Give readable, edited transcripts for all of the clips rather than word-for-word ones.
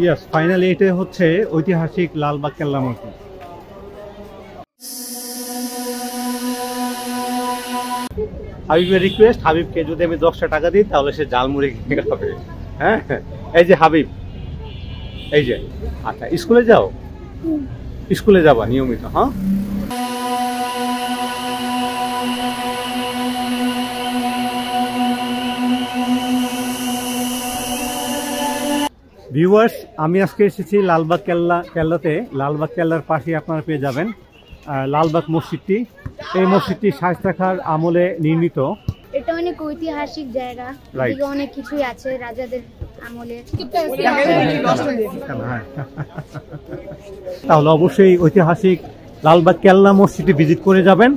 Yes, finally এটা হচ্ছে ঐতিহাসিক লালবাগ কেল্লা মসজিদ। হাবিবের রিকোয়েস্ট, হাবিবকে যদি আমি 10টা টাকা দিই তাহলে সে জালমুড়ি কিনে খাবে। হ্যাঁ, এই যে হাবিব, এই যে। আচ্ছা, স্কুলে যাও? স্কুলে যাবা নিয়মিত? হ্যাঁ। ভিউয়ার্স, আমি আজকে এসেছি লালবাগ কেল্লাতে। লালবাগ কেল্লার পাশে আপনারা পেয়ে যাবেন লালবাগ মসজিদটি। এই মসজিদটি শায়েস্তা খাঁর আমলে নির্মিত। এটা অনেক ঐতিহাসিক জায়গা, এদিকে অনেক কিছুই আছে রাজাদের আমলে। তাহলে অবশ্যই ঐতিহাসিক লালবাগ কেল্লা মসজিদটি ভিজিট করে যাবেন।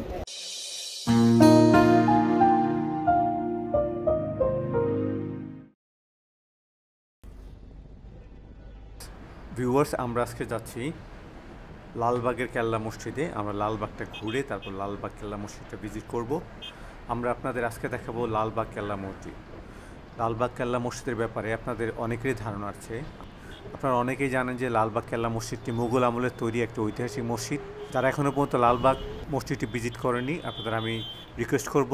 ভিউয়ার্স, আমরা আজকে যাচ্ছি লালবাগের কেল্লা মসজিদে। আমরা লালবাগটা ঘুরে তারপর লালবাগ কেল্লা মসজিদটা ভিজিট করব। আমরা আপনাদের আজকে দেখাবো লালবাগ কেল্লা মসজিদ। লালবাগ কেল্লা মসজিদের ব্যাপারে আপনাদের অনেকেরই ধারণা আছে। আপনারা অনেকেই জানেন যে লালবাগ কেল্লা মসজিদটি মুঘল আমলের তৈরি একটি ঐতিহাসিক মসজিদ। যারা এখনও পর্যন্ত লালবাগ মসজিদটি ভিজিট করেনি, আপনাদের আমি রিকোয়েস্ট করব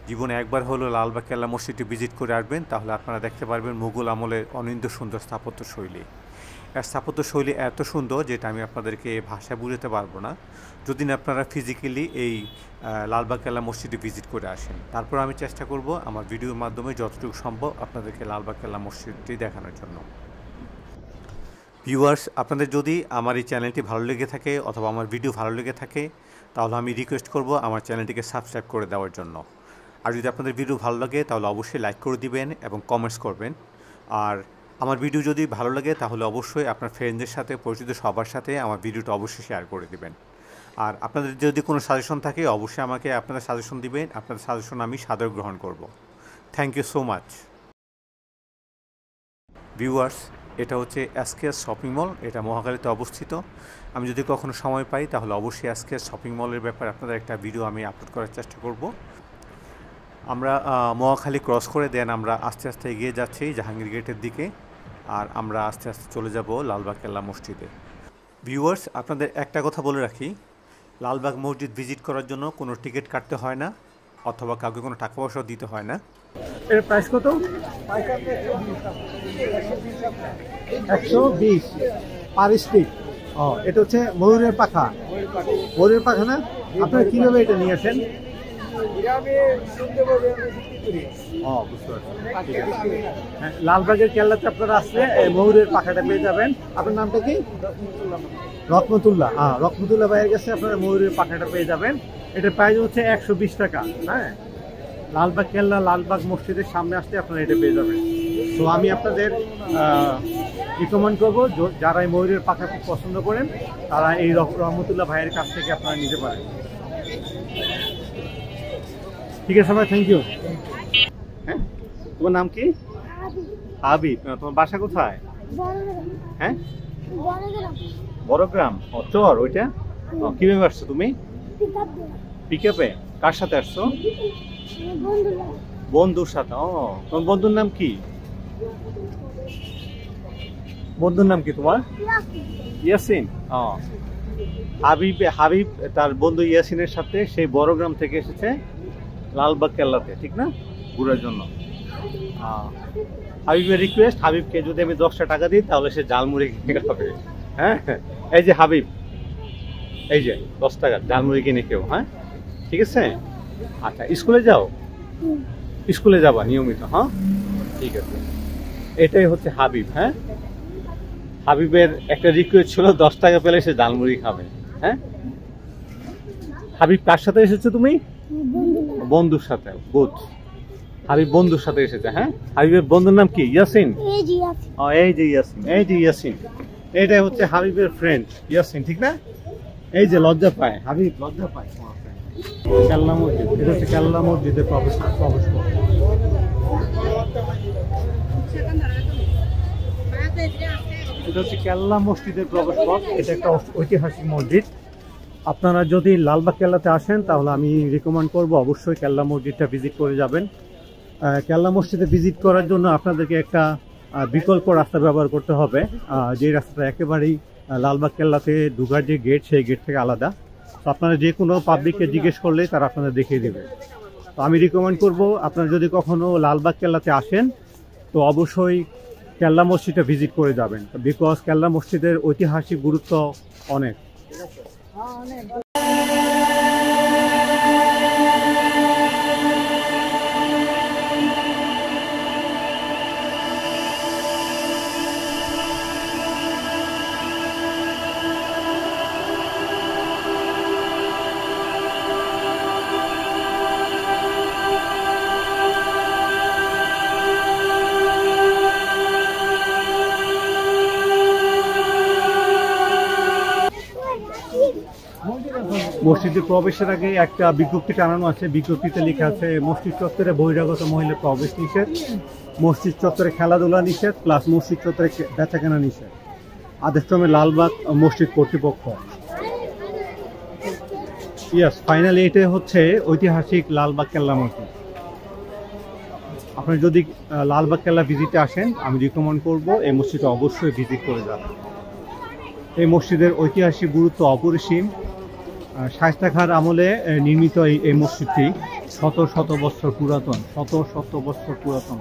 জীবনে একবার হলো লালবাগ কেল্লা মসজিদটি ভিজিট করে আসবেন। তাহলে আপনারা দেখতে পারবেন মুঘল আমলের অনিন্দ সুন্দর স্থাপত্য শৈলী। স্থাপত্য শৈলী এত সুন্দর যেটা আমি আপনাদেরকে ভাষায় বুঝাতে পারবো না, যদি না আপনারা ফিজিক্যালি এই লালবাগ কেল্লা মসজিদে ভিজিট করে আসেন। তারপর আমি চেষ্টা করব আমার ভিডিওর মাধ্যমে যতটুকু সম্ভব আপনাদেরকে লালবাগ কেল্লা মসজিদটি দেখানোর জন্য। ভিউয়ার্স, আপনাদের যদি আমার এই চ্যানেলটি ভালো লেগে থাকে অথবা আমার ভিডিও ভালো লেগে থাকে তাহলে আমি রিকোয়েস্ট করব আমার চ্যানেলটিকে সাবস্ক্রাইব করে দেওয়ার জন্য। আর যদি আপনাদের ভিডিও ভালো লাগে তাহলে অবশ্যই লাইক করে দিবেন এবং কমেন্টস করবেন। আর আমার ভিডিও যদি ভালো লাগে তাহলে অবশ্যই আপনার ফ্রেন্ডদের সাথে, পরিচিত সবার সাথে আমার ভিডিওটা অবশ্যই শেয়ার করে দিবেন। আর আপনাদের যদি কোনো সাজেশন থাকে অবশ্যই আমাকে আপনাদের সাজেশন দিবেন। আপনাদের সাজেশন আমি সাদরে গ্রহণ করব। Thank you so much. Viewers, এটা হচ্ছে এসকেএস শপিং মল। এটা মহাখালীতে অবস্থিত। আমি যদি কখনো সময় পাই তাহলে অবশ্যই এসকেএস শপিং মলের ব্যাপারে আপনাদের একটা ভিডিও আমি আপলোড করার চেষ্টা করব। আমরা মহাখালী ক্রস করে দেন আমরা আস্তে আস্তে এগিয়ে যাচ্ছি জাহাঙ্গীর গেটের দিকে। আর আমরা আস্তে আস্তে চলে যাব লালবাগ কেল্লা মসজিদে। ভিউয়ার্স, আপনাদের একটা কথা বলে রাখি, লালবাগ মসজিদ ভিজিট করার জন্য কোনো টিকিট কাটতে হয় না অথবা কাউকে কোনো টাকা পয়সাও দিতে হয় না। এর প্রাইস কত? 120 পার স্টিক। এটা হচ্ছে ময়ূরের পাখা। ময়ূরের পাখা না? আপনারা কিভাবে এটা নিয়ে আসেন? লালবাগের কেল্লাতে আপনারা আসলে ময়ূরের পাখাটা পেয়ে যাবেন। আপনার নামটা কি? রত্নতুল্লাহ। রত্নতুল্লাহ ভাইয়ের কাছে আপনারা ময়ূরের পাখাটা পেয়ে যাবেন। এটার প্রাইস হচ্ছে 120 টাকা। হ্যাঁ, লালবাগ কেল্লা লালবাগ মসজিদের সামনে আসতে আপনারা এটা পেয়ে যাবেন। তো আমি আপনাদের রিকমেন্ড করবো যারা এই ময়ূরের পাখা খুব পছন্দ করেন তারা এই রহমতুল্লাহ ভাইয়ের কাছ থেকে আপনারা নিতে পারেন। ঠিক আছে ভাই, থ্যাংক ইউ। হ্যাঁ, তোমার নাম কি? হাবিব। তোমার বাসা কোথায়? হ্যাঁ, বড়গ্রাম। চর ওইটা। কিভাবে আসছো তুমি? পিকআপে। কার সাথে আসছো? বন্ধুর সাথে। তোমার বন্ধুর নাম কি? বন্ধুর নাম কি তোমার? ইয়াসিন। হাবিব তার বন্ধু ইয়াসিনের সাথে সেই বড়গ্রাম থেকে এসেছে লালবাগ কেল্লাতে, ঠিক না, ঘুরার জন্য। হাবিবের রিকোয়েস্ট, হাবিবকে যদি আমি 10টা টাকা দিই তাহলে সে জালমুড়ি কিনে খাবে। হ্যাঁ, এই যে হাবিব, এই যে 10 টাকা জালমুড়ি কিনে খেও। হ্যাঁ, ঠিক আছে। আচ্ছা, স্কুলে যাও? স্কুলে যাবা নিয়মিত? হ্যাঁ, ঠিক আছে। এটাই হচ্ছে হাবিব। হ্যাঁ, হাবিবের একটা রিকোয়েস্ট ছিল 10 টাকা পেলে সে জালমুড়ি খাবে। হ্যাঁ, হাবিব কার সাথে এসেছো তুমি? বন্ধুর সাথে। গুড। হাবিব বন্ধুর সাথে এসেছে। হ্যাঁ, হাবিবের বন্ধুর নাম কি? ইয়াসিন। এই যে ইয়াসিন, এই যে ইয়াসিন। এটাই হচ্ছে হাবিবের ফ্রেন্ড ইয়াসিন, ঠিক না? এই যে লজ্জা পায় হাবিব, লজ্জা পায়। কেল্লা মসজিদ, এটা হচ্ছে কেল্লা মসজিদের প্রবেশ পথ। এটা হচ্ছে কেল্লা মসজিদের প্রবেশ পথ। এটা একটা ঐতিহাসিক মসজিদ। আপনারা যদি লালবাগ কেল্লাতে আসেন তাহলে আমি রিকমেন্ড করব অবশ্যই কেল্লা মসজিদটা ভিজিট করে যাবেন। কেল্লা মসজিদে ভিজিট করার জন্য আপনাদেরকে একটা বিকল্প রাস্তা ব্যবহার করতে হবে, যে রাস্তাটা একেবারেই লালবাগ কেল্লাতে ঢোকার যে গেট, সেই গেট থেকে আলাদা। তো আপনারা যে কোনো পাবলিককে জিজ্ঞেস করলে তারা আপনাদের দেখিয়ে দেবে। তো আমি রিকমেন্ড করব, আপনারা যদি কখনো লালবাগ কেল্লাতে আসেন তো অবশ্যই কেল্লা মসজিদটা ভিজিট করে যাবেন, বিকজ কেল্লা মসজিদের ঐতিহাসিক গুরুত্ব অনেক। মসজিদে প্রবেশের আগে একটা বিজ্ঞপ্তি টানানো আছে, বিজ্ঞপ্তিতে লেখা আছে মসজিদ চত্বরে বহিরাগত মহিলা প্রবেশ নিষেধ, মসজিদ চত্বরে খেলাধুলা নিষেধ, প্লাস মসজিদ চত্বরে বেচাকেনা নিষেধ। আদেশক্রমে লালবাগ মসজিদ কর্তৃপক্ষ। ইয়াস, ফাইনালি এটাই হচ্ছে ঐতিহাসিক লালবাগ কেল্লা মসজিদ। আপনি যদি লালবাগ কেল্লা ভিজিটে আসেন, আমি রিকমেন্ড করব এই মসজিদে অবশ্যই ভিজিট করে যাবেন। এই মসজিদের ঐতিহাসিক গুরুত্ব অপরিসীম। শায়েস্তা খাঁর আমলে নির্মিত এই মসজিদটি শত শত বছর পুরাতন, শত শত বছর পুরাতন।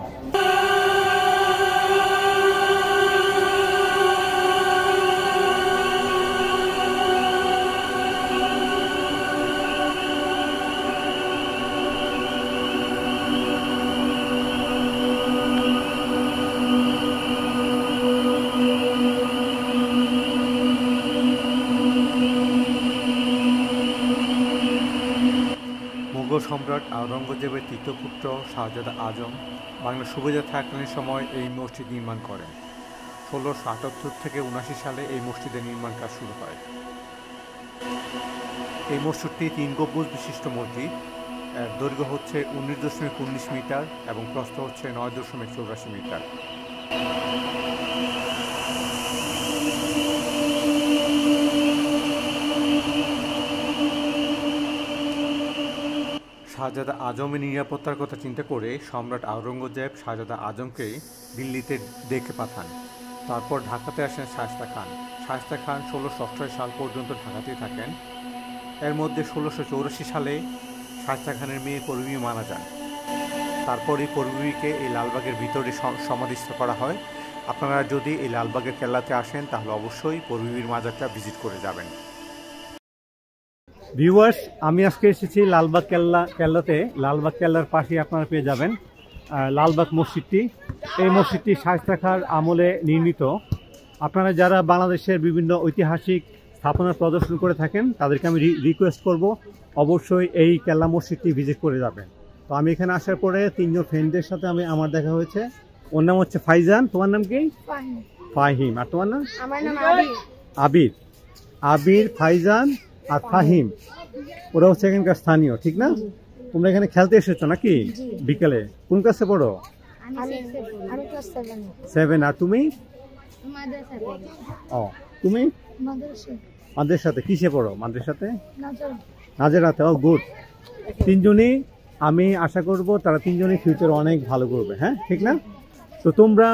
মুঘল সম্রাট আওরঙ্গজেবের তৃতীয় পুত্র শাহজাদা আজম বাংলার সুবেদার থাকাকালীন সময় এই মসজিদ নির্মাণ করেন। 1678 থেকে 79 সালে এই মসজিদের নির্মাণ কাজ শুরু হয়। এই মসজিদটি 3 গম্বুজ বিশিষ্ট মসজিদ। এর দৈর্ঘ্য হচ্ছে 19.19 মিটার এবং প্রস্থ হচ্ছে 9.84 মিটার। শাহজাদা আজমের নিরাপত্তার কথা চিন্তা করে সম্রাট আওরঙ্গজেব শাহজাদা আজমকে দিল্লিতে ডেকে পাঠান। তারপর ঢাকাতে আসেন শায়েস্তা খান। শায়েস্তা খান 1688 সাল পর্যন্ত ঢাকাতেই থাকেন। এর মধ্যে 1684 সালে শায়েস্তা খানের মেয়ে পরবিবি মারা যান। তারপর এই পরবিবিকে এই লালবাগের ভিতরে সমাধিস্থ করা হয়। আপনারা যদি এই লালবাগের কেল্লাতে আসেন তাহলে অবশ্যই পরবিবির মাজারটা ভিজিট করে যাবেন। ভিউয়ার্স, আমি আজকে এসেছি লালবাগ কেল্লাতে। লালবাগ কেল্লার পাশে আপনারা পেয়ে যাবেন লালবাগ মসজিদটি। এই মসজিদটি শায়েস্তা খাঁর আমলে নির্মিত। আপনারা যারা বাংলাদেশের বিভিন্ন ঐতিহাসিক স্থাপনা প্রদর্শন করে থাকেন তাদেরকে আমি রিকোয়েস্ট করব অবশ্যই এই কেল্লা মসজিদটি ভিজিট করে যাবেন। তো আমি এখানে আসার পরে 3 জন ফ্রেন্ডদের সাথে আমার দেখা হয়েছে। ওর নাম হচ্ছে ফাইজান। তোমার নাম কি? ফাহিম। আর তোমার নাম? আমার নাম আবির। আবির, আবির, ফাইজান আর ফাহিম, ওরা হচ্ছে এখানকার স্থানীয়, ঠিক না? তোমরা এখানে খেলতে এসেছো নাকি বিকেলে? কোন ক্লাসে পড়ো? আমি ক্লাস 7। আর তুমি? মাদ্রাসাতে। ও, তুমি মাদ্রাসাতে কিসে পড়ো? মাদ্রাসাতে নাজেরাতে। ও গুড। 3 জনই আমি আশা করব তারা 3 জনই ফিউচারে অনেক ভালো করবে। হ্যাঁ, ঠিক না? তো তোমরা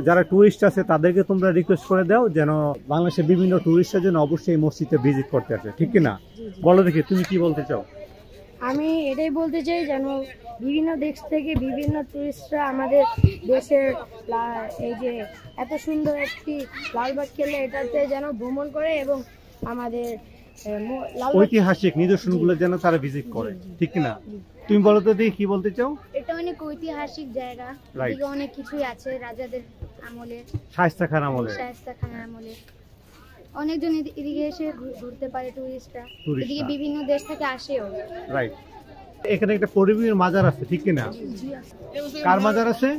যারা টুরিস্ট আছে তাদেরকে তোমরা রিকোয়েস্ট করে দাও যেন বাংলাদেশের বিভিন্ন টুরিস্টরা যেন অবশ্যই এই মসজিদে ভিজিট করতে আসে, ঠিক কিনা? বলো দেখি তুমি কি বলতে চাও? আমি এটাই বলতে চাই যেন বিভিন্ন দেশ থেকে বিভিন্ন টুরিস্টরা আমাদের দেশের এই যে এত সুন্দর একটি লালবাগ কেল্লা এটাতে যেন ভ্রমণ করে এবং আমাদের ঐতিহাসিক নিদর্শনগুলো যেন তারা ভিজিট করে, ঠিক কিনা? তুমি বলো তো দেখি কি বলতে চাও? এটা অনেক ঐতিহাসিক জায়গা, এদিকে অনেক কিছুই আছে রাজাদের আমলে, শায়েস্তা খান আমলে, শায়েস্তা খানের আমলে। অনেকজন এদিকে এসে ঘুরতে পারে টুরিস্টরা, এদিকে বিভিন্ন দেশ থেকে আসেও। রাইট। এখানে একটা পরবিবির মাজার আছে, ঠিক কিনা? কার মাজার আছে?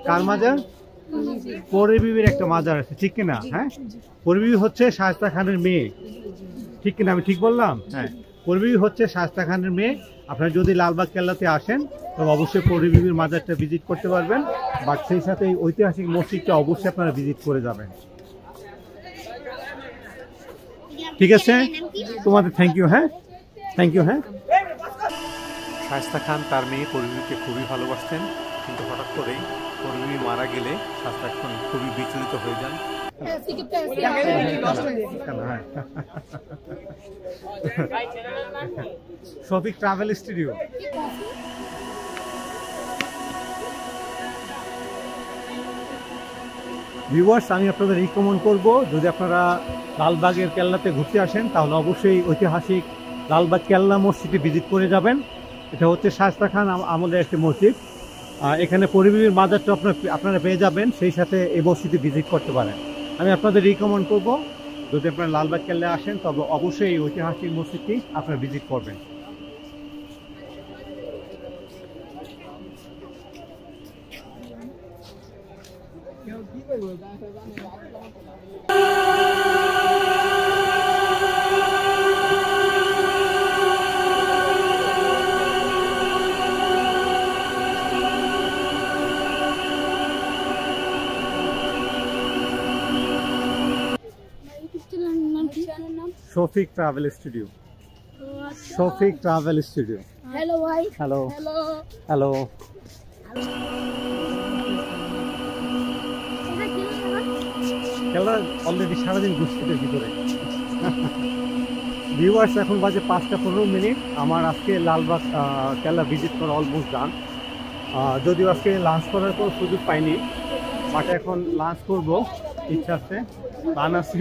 কার মাজার? পরবিবির একটা মাজার আছে, ঠিক কিনা? হ্যাঁ, পরবিবি হচ্ছে শায়েস্তা খানের মেয়ে, ঠিক কিনা? আমি ঠিক বললাম? হ্যাঁ, পরবিবি হচ্ছে শায়েস্তা খানের মেয়ে। আপনারা যদি লালবাগ কেল্লাতে আসেন তবে অবশ্যই পরবিবির মাজারটা ভিজিট করতে পারবেন, বাট সেই সাথে এই ঐতিহাসিক মসজিদটা অবশ্যই আপনারা ভিজিট করে যাবেন। ঠিক আছে, তোমাদের থ্যাংক ইউ। হ্যাঁ, থ্যাংক ইউ। হ্যাঁ, শায়েস্তা খান তার মেয়ে পরবিবিকে খুবই ভালোবাসতেন। কিন্তু হঠাৎ করেই কর্মী মারা গেলে শাস্তা এখন খুবই বিচলিত হয়ে যান। Shafiq travel studio. ভিউয়ার্স, আমি আপনাদের রিকমেন্ড করব, যদি আপনারা লালবাগের কেল্লাতে ঘুরতে আসেন তাহলে অবশ্যই ঐতিহাসিক লালবাগ কেল্লা মসজিদে ভিজিট করে যাবেন। এটা হচ্ছে শায়েস্তা খান আমলের একটি মসজিদ। এখানে পরিবারের মাজারটা আপনারা পেয়ে যাবেন, সেই সাথে এই মসজিদে ভিজিট করতে পারেন। আমি আপনাদের রিকমেন্ড করব, যদি আপনারা লালবাগ কেল্লায় আসেন তবে অবশ্যই এই ঐতিহাসিক মসজিদটি আপনারা ভিজিট করবেন। Shafiq travel studio. Shafiq travel studio. Hello ভাই। Hello hello. হ্যালো। খেলা অলরেডি সারাদিন গুছিয়ে ভিতরে। ভিউয়ার্স, এখন বাজে 5:15। আমার আজকে লালবাগ কেল্লা ভিজিট করা অলমোস্ট ডান। যদিও আজকে লাঞ্চ করার পর সুযোগ পাইনি, বাট এখন লাঞ্চ করবো, ইচ্ছা আছে, প্ল্যান আছে।